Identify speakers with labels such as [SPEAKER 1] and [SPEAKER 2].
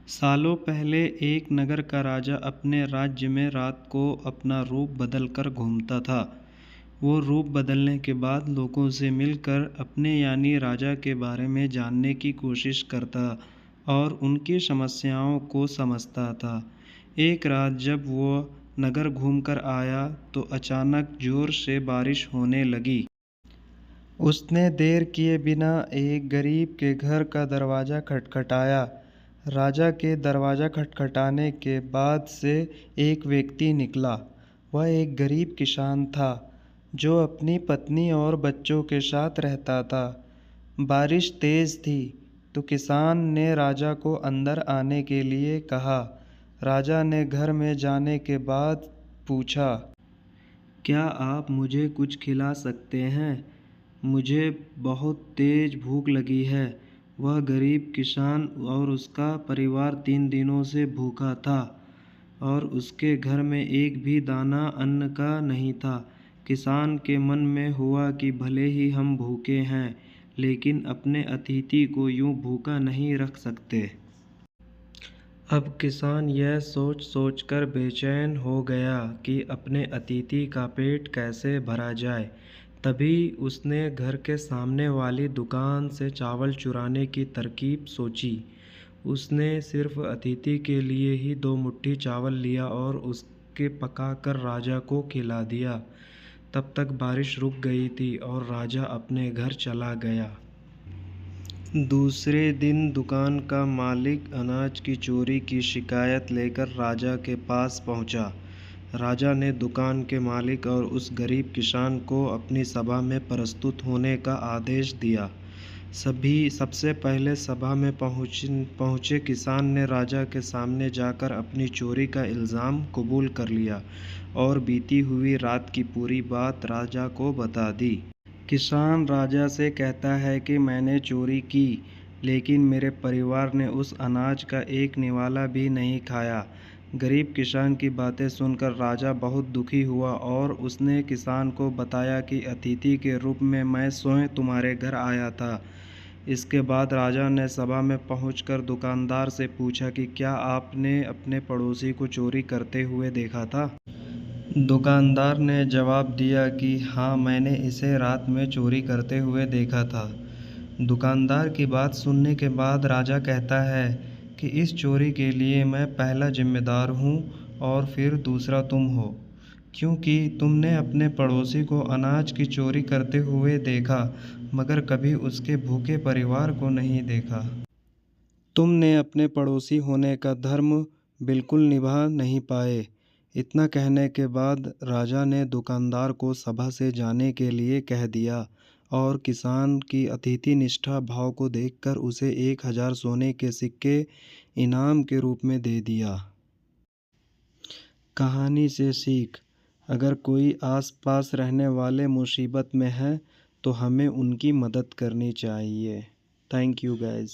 [SPEAKER 1] सालों पहले एक नगर का राजा अपने राज्य में रात को अपना रूप बदलकर घूमता था। वो रूप बदलने के बाद लोगों से मिलकर अपने यानी राजा के बारे में जानने की कोशिश करता और उनकी समस्याओं को समझता था। एक रात जब वो नगर घूमकर आया तो अचानक जोर से बारिश होने लगी। उसने देर किए बिना एक गरीब के घर का दरवाज़ा खटखटाया। राजा के दरवाज़ा खटखटाने के बाद से एक व्यक्ति निकला। वह एक गरीब किसान था जो अपनी पत्नी और बच्चों के साथ रहता था। बारिश तेज़ थी तो किसान ने राजा को अंदर आने के लिए कहा। राजा ने घर में जाने के बाद पूछा, क्या आप मुझे कुछ खिला सकते हैं? मुझे बहुत तेज़ भूख लगी है। वह गरीब किसान और उसका परिवार 3 दिनों से भूखा था और उसके घर में एक भी दाना अन्न का नहीं था। किसान के मन में हुआ कि भले ही हम भूखे हैं, लेकिन अपने अतिथि को यूं भूखा नहीं रख सकते। अब किसान यह सोच सोचकर बेचैन हो गया कि अपने अतिथि का पेट कैसे भरा जाए। तभी उसने घर के सामने वाली दुकान से चावल चुराने की तरकीब सोची। उसने सिर्फ अतिथि के लिए ही 2 मुट्ठी चावल लिया और उसके पकाकर राजा को खिला दिया। तब तक बारिश रुक गई थी और राजा अपने घर चला गया। दूसरे दिन दुकान का मालिक अनाज की चोरी की शिकायत लेकर राजा के पास पहुंचा। राजा ने दुकान के मालिक और उस गरीब किसान को अपनी सभा में प्रस्तुत होने का आदेश दिया। सबसे पहले सभा में पहुंचे किसान ने राजा के सामने जाकर अपनी चोरी का इल्ज़ाम कबूल कर लिया और बीती हुई रात की पूरी बात राजा को बता दी। किसान राजा से कहता है कि मैंने चोरी की, लेकिन मेरे परिवार ने उस अनाज का एक निवाला भी नहीं खाया। गरीब किसान की बातें सुनकर राजा बहुत दुखी हुआ और उसने किसान को बताया कि अतिथि के रूप में मैं स्वयं तुम्हारे घर आया था। इसके बाद राजा ने सभा में पहुंचकर दुकानदार से पूछा कि क्या आपने अपने पड़ोसी को चोरी करते हुए देखा था? दुकानदार ने जवाब दिया कि हाँ, मैंने इसे रात में चोरी करते हुए देखा था। दुकानदार की बात सुनने के बाद राजा कहता है कि इस चोरी के लिए मैं पहला जिम्मेदार हूँ और फिर दूसरा तुम हो, क्योंकि तुमने अपने पड़ोसी को अनाज की चोरी करते हुए देखा मगर कभी उसके भूखे परिवार को नहीं देखा। तुमने अपने पड़ोसी होने का धर्म बिल्कुल निभा नहीं पाए। इतना कहने के बाद राजा ने दुकानदार को सभा से जाने के लिए कह दिया और किसान की अतिथि निष्ठा भाव को देखकर उसे 1000 सोने के सिक्के इनाम के रूप में दे दिया। कहानी से सीख: अगर कोई आसपास रहने वाले मुसीबत में है तो हमें उनकी मदद करनी चाहिए। Thank you guys.